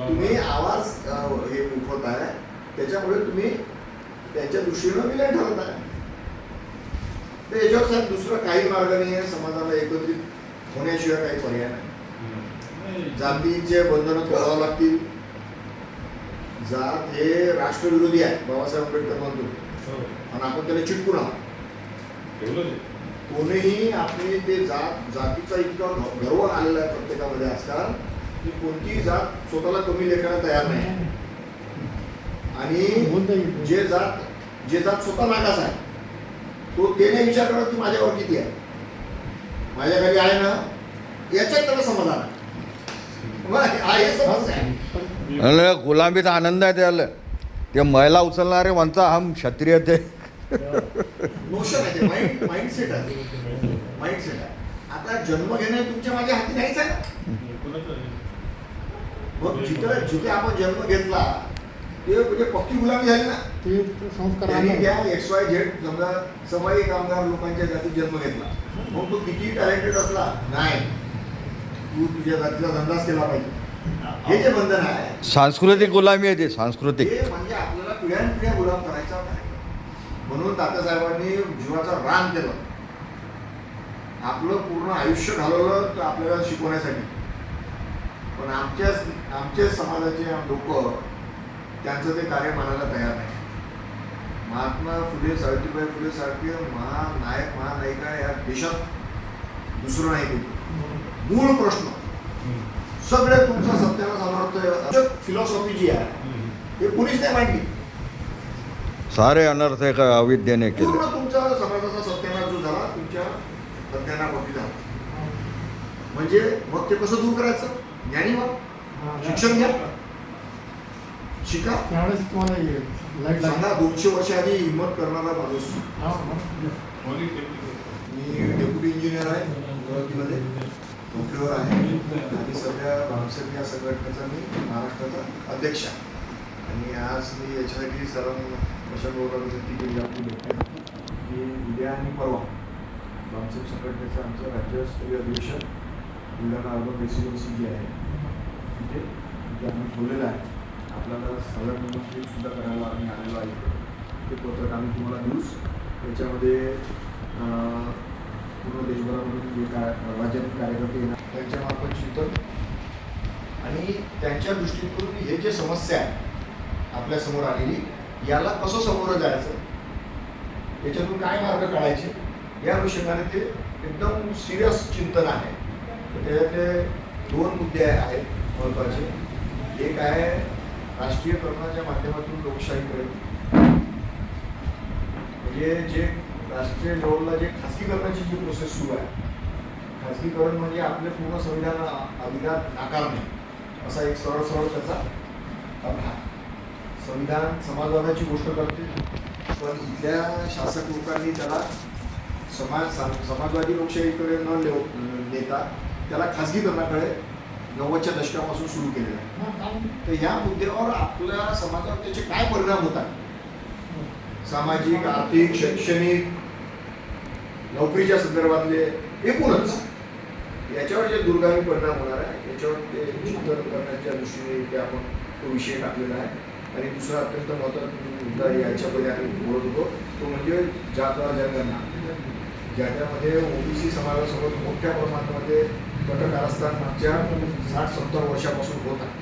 तुम्ही आवाज हे उठवताय, त्याच्यामुळे तुम्ही त्यांच्या दृष्टीनं विलय ठरवताय. तर याच्यावर साहेब दुसरं काही मार्ग नाही आहे. समाजाला एकत्रित होण्याशिवाय काही पर्याय नाही. जातीचे बंधनं तोडावं लागतील. जात हे राष्ट्रविरोधी आहे, बाबासाहेब आंबेडकर म्हणतो, आणि आपण त्याला चिटकून आहोत. कोणीही आपली ते जातीचा इतका गर्व आलेला आहे प्रत्येकामध्ये आजकाल की कोणतीही जात स्वतःला कमी लेखायला तयार नाही. आणि जे जात स्वतः मागास आहे तो ते नाही विचार करत की माझ्यावर किती आहे, माझ्या घरी आहे ना, याच्यात त्याला समाधान आहे. समस्या आहे. गुलामीचा आनंद आहे त्याला. ते महिला उचलणारे म्हणता हम क्षत्रिय ते नोशन आहे, ते माइंडसेट आहे. माइंडसेट आहे. आता जन्म घेणे तुमच्या माझ्या हाती नाहीच आहे ना. मग जिथे आपण जन्म घेतला ते म्हणजे पक्की गुलामी झाली ना. त्यांनी त्या XYZ समजा समाई कामगार लोकांच्या जातीत जन्म घेतला, मग तो किती टॅलेंटेड असला नाही, तू तुझ्या जातीचा धंदाच केला पाहिजे. हे जे बंधन आहे सांस्कृतिक गुलामी आहे. ते सांस्कृतिक म्हणजे आपल्याला पिढ्यानपिढ्या गुलाम करायचा आहे. म्हणून तात्यासाहेबांनी जीवाचा रान केलं, आपलं पूर्ण आयुष्य घालवलं तर आपल्याला शिकवण्यासाठी. पण आमच्या समाजाचे लोक त्यांचं ते कार्य मानायला तयार नाही. महात्मा फुले, सावित्रीबाई फुले सारखे महानायक महानायिका या देशात दुसरं नाही. मूळ प्रश्न सगळे तुमचा सत्याला समर्थ फिलॉसॉफी जी आहे हे कुणीच नाही मांडली. सारे अनर्थ एका अविद्येने केले. पूर्ण तुमचा समाजाचा सत्यानाश जो झाला तुमच्या सत्यानापोटी झाला. म्हणजे मग ते कसं दूर करायचं? ज्ञानी व्हा, शिक्षण घ्या, शिका. सांगा 200 वर्ष आधी हिंमत करणारा माणूस. मी डेप्युटी इंजिनियर आहे अमरावतीमध्ये, नोकरीवर आहे, आणि सध्या भामसेन या संघटनेचा मी महाराष्ट्राचा अध्यक्ष आहे. आणि आज मी याच्यासाठी सरांना कशाबरोबर विनंती केली आपली भेटण्यात की उद्या आणि परवा भामसेन संघटनेचं आमचं राज्यस्तरीय अधिवेशन बुलढाणा अर्बन रेसिडेन्सी जी आहे तिथे आम्ही ठेवलेलं आहे. आपल्याला सगळं निमंत्रित सुद्धा करायला आम्ही आलेलो आहे. ते पत्रक आम्ही तुम्हाला देऊच. त्याच्यामध्ये पूर्ण देशभरामधून जे राज्यातील कार्यकर्ते येणार त्यांच्यामार्फत चिंतन आणि त्यांच्या दृष्टीतून हे जे समस्या आहे आपल्या समोर आलेली, याला कसं समोरं जायचं, याच्यातून काय मार्ग काढायचे, या अनुषंगाने ते एकदम सिरियस चिंतन आहे. त्याच्यातले 2 मुद्दे आहेत महत्त्वाचे. एक आहे राष्ट्रीयकरणाच्या माध्यमातून लोकशाहीकडे, म्हणजे जे राष्ट्रीय लेवलला जे खाजगीकरणाची जी प्रोसेस सुरू आहे, खाजगीकरण म्हणजे आपले पूर्ण संविधान अधिकार नाकारणे असा एक सरळ त्याचा अर्थ आहे. संविधान समाजवादाची गोष्ट करते, पण इथल्या शासक लोकांनी त्याला समाजवादी लोकशाहीकडे न नेता त्याला खाजगीकरणाकडे 90च्या दशकापासून सुरू केलेलं आहे. तर ह्या मुद्द्यावर आपल्या समाजावर त्याचे काय परिणाम होतात, सामाजिक, आर्थिक, शैक्षणिक, नोकरीच्या संदर्भातले एकूणच याच्यावर जे दुर्गामी परिणाम होणार आहे याच्यावर ते चिंतन करण्याच्या दृष्टीने ते आपण तो विषय टाकलेला आहे. आणि दुसरा अत्यंत महत्त्वाचा मुद्दा याच्या पहिले आम्ही बोलत होतो तो म्हणजे जातवार जनगणना, ज्याच्यामध्ये OBC समाजासोबत मोठ्या प्रमाणामध्ये गट कारस्थान मागच्या 60-70 वर्षापासून होत आहे.